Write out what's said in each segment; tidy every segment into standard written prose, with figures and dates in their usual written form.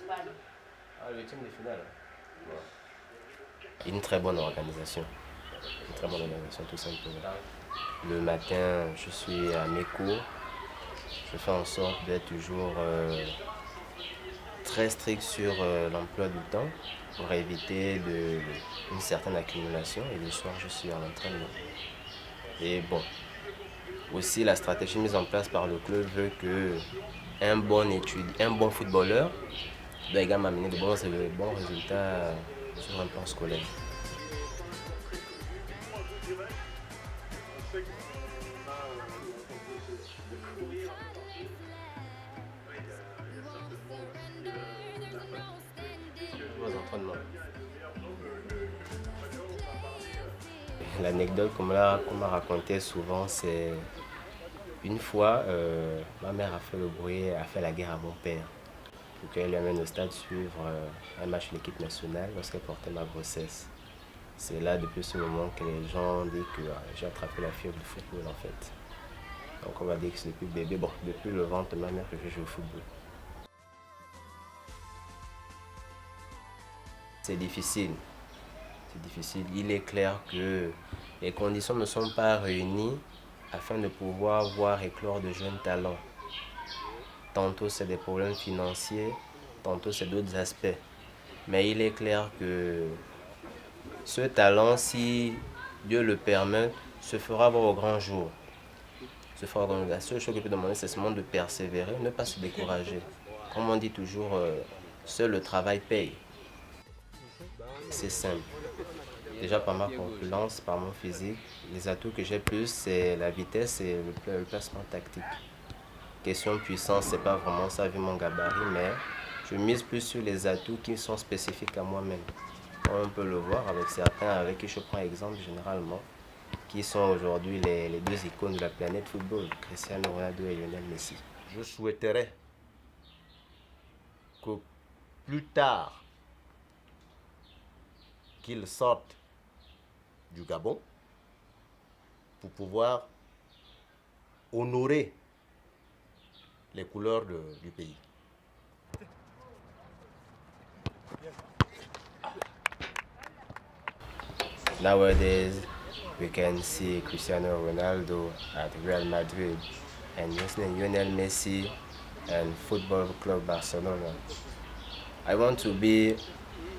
Ah, le team de finale. Une très bonne organisation. Une très bonne organisation, tout simplement. Le matin, je suis à mes cours. Je fais en sorte d'être toujours très strict sur l'emploi du temps pour éviter une certaine accumulation. Et le soir, je suis en entraînement. Et bon, aussi la stratégie mise en place par le club veut que un bon footballeur doit également amener de bons résultats sur un plan scolaire. Aux entraînements. L'anecdote qu'on m'a racontée souvent, c'est une fois, ma mère a fait le bruit, a fait la guerre à mon père pour qu'elle l'amène au stade suivre un match de l'équipe nationale lorsqu'elle portait ma grossesse. C'est là, depuis ce moment, que les gens disent que j'ai attrapé la fièvre du football en fait. Donc on va dire que c'est depuis bébé, bon, depuis le ventre de ma mère que je joue au football. C'est difficile. C'est difficile. Il est clair que les conditions ne sont pas réunies afin de pouvoir voir éclore de jeunes talents. Tantôt c'est des problèmes financiers, tantôt c'est d'autres aspects. Mais il est clair que ce talent, si Dieu le permet, se fera voir au grand jour. La seule chose que je peux demander, c'est seulement de persévérer, ne pas se décourager. Comme on dit toujours, seul le travail paye. C'est simple. Déjà par ma corpulence, par mon physique, les atouts que j'ai plus, c'est la vitesse et le placement tactique. Question puissance, c'est pas vraiment ça vu mon gabarit, mais je mise plus sur les atouts qui sont spécifiques à moi-même. On peut le voir avec certains avec qui je prends exemple généralement, qui sont aujourd'hui les deux icônes de la planète football, Cristiano Ronaldo et Lionel Messi. Je souhaiterais que plus tard qu'ils sortent du Gabon pour pouvoir honorer les couleurs du pays. Nowadays, we can see Cristiano Ronaldo at Real Madrid and Lionel Messi and Football Club Barcelona. I want to be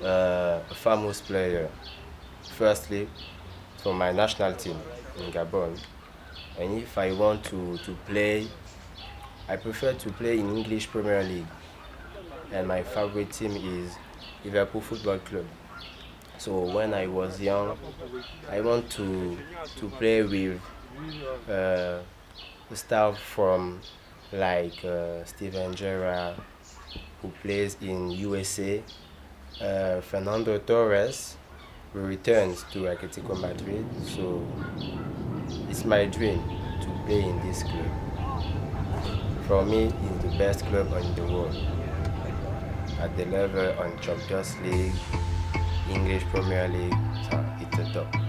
a famous player, firstly for my national team in Gabon. And if I want to play, I prefer to play in English Premier League. And my favorite team is Liverpool Football Club. So when I was young, I want to play with staff from like Steven Gerrard, who plays in USA, Fernando Torres, who returns to Atletico Madrid. So it's my dream to play in this club. For me, it's the best club in the world. At the level on Champions League, English Premier League, so it's the top.